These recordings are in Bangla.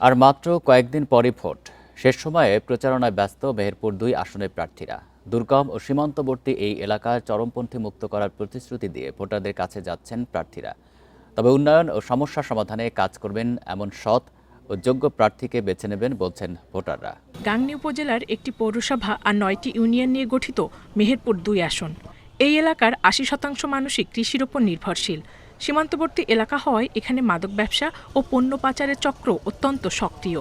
আর মাত্র কয়েকদিন পরই ভোট। শেষ সময়ে প্রচারণায় ব্যস্ত মেহেরপুর ২ আসনের প্রার্থীরা। দুর্গম ও সীমান্তবর্তী এই এলাকার চরমপন্থী মুক্ত করার প্রতিশ্রুতি দিয়ে ভোটারদের কাছে যাচ্ছেন প্রার্থীরা। তবে উন্নয়ন ও সমস্যা সমাধানে কাজ করবেন এমন সৎ ও যোগ্য প্রার্থীকে বেছে নেবেন বলছেন ভোটাররা। গাংনী উপজেলার একটি পৌরসভা আর ৯টি ইউনিয়ন নিয়ে গঠিত মেহেরপুর ২ আসন। এই এলাকার ৮০% মানুষই কৃষির ওপর নির্ভরশীল। সীমান্তবর্তী এলাকা হওয়ায় এখানে মাদক ব্যবসা ও পণ্য পাচারের চক্র অত্যন্ত সক্রিয়।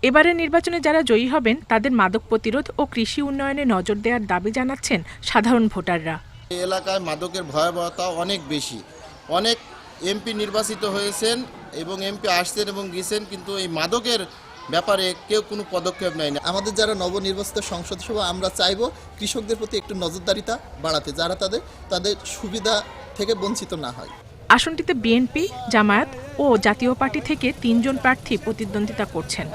এবারের নির্বাচনে যারা জয়ী হবেন তাদের মাদক প্রতিরোধ ও কৃষি উন্নয়নে নজর দেওয়ার দাবি জানাচ্ছেন সাধারণ ভোটাররা। এই এলাকায় মাদকের ভয়াবহতা অনেক বেশি। অনেক এমপি নির্বাচিত হয়েছেন এবং এমপি আসছেন এবং গেছেন, কিন্তু এই মাদকের ব্যাপারে কেউ কোনো পদক্ষেপ নেয় না। আমাদের যারা নবনির্বাচিত সংসদ সভা, আমরা চাইব কৃষকদের প্রতি একটু নজরদারিতা বাড়াতে, যারা তাদের সুবিধা থেকে বঞ্চিত না হয়। আসনটিতে বিএনপি, জামায়াত ও জাতীয় পার্টি থেকে ৩ জন প্রার্থী প্রতিদ্বন্দ্বিতা করছেন।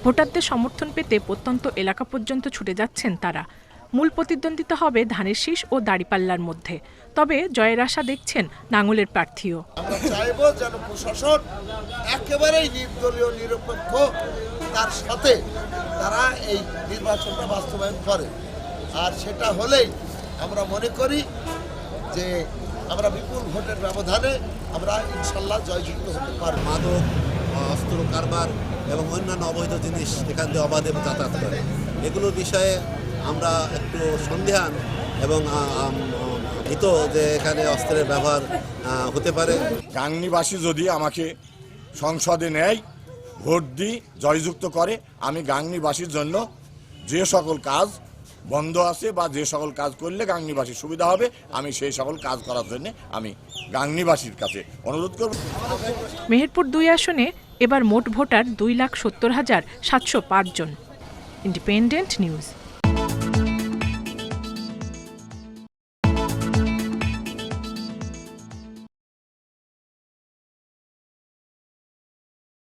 ভোটারদের সমর্থন পেতে প্রত্যন্ত এলাকা পর্যন্ত ছুটে যাচ্ছেন তারা। মূল প্রতিদ্বন্দ্বিতা হবে ধানের শীষ ও দাঁড়িপাল্লার মধ্যে। তবে জয়ের আশা দেখছেন নাঙ্গলের প্রার্থীও। আমরা চাইব যেন প্রশাসন একেবারেই নির্দলীয় নিরপেক্ষ তার সাথে তারা এই নির্বাচনটা বাস্তবায়ন করে। আর সেটা হলেই আমরা মনে করি যে আমরা বিপুল ভোটের ব্যবধানে আমরা ইনশাল্লাহ জয়যুক্ত হতে পারব। মাদক, অস্ত্র কারবার এবং অন্যান্য অবৈধ জিনিস এখান দিয়ে অবাধে যাতায়াত করে, এগুলোর বিষয়ে আমরা একটু সন্দেহান এবং ভীত যে এখানে অস্ত্রের ব্যবহার হতে পারে। গাংনীবাসী যদি আমাকে সংসদে নেয়, ভোট দিই, জয়যুক্ত করে, আমি গাংনীবাসীর জন্য যে সকল কাজ বন্ধ আছে বা যে সকল কাজ করলে গাংনীবাসীর সুবিধা হবে, আমি সেই সকল কাজ করার জন্য আমি গাংনীবাসীর কাছে অনুরোধ করব। মেহেরপুর ২ আসনে এবার মোট ভোটার ২,৭০,৭০৫ জন। Independent news.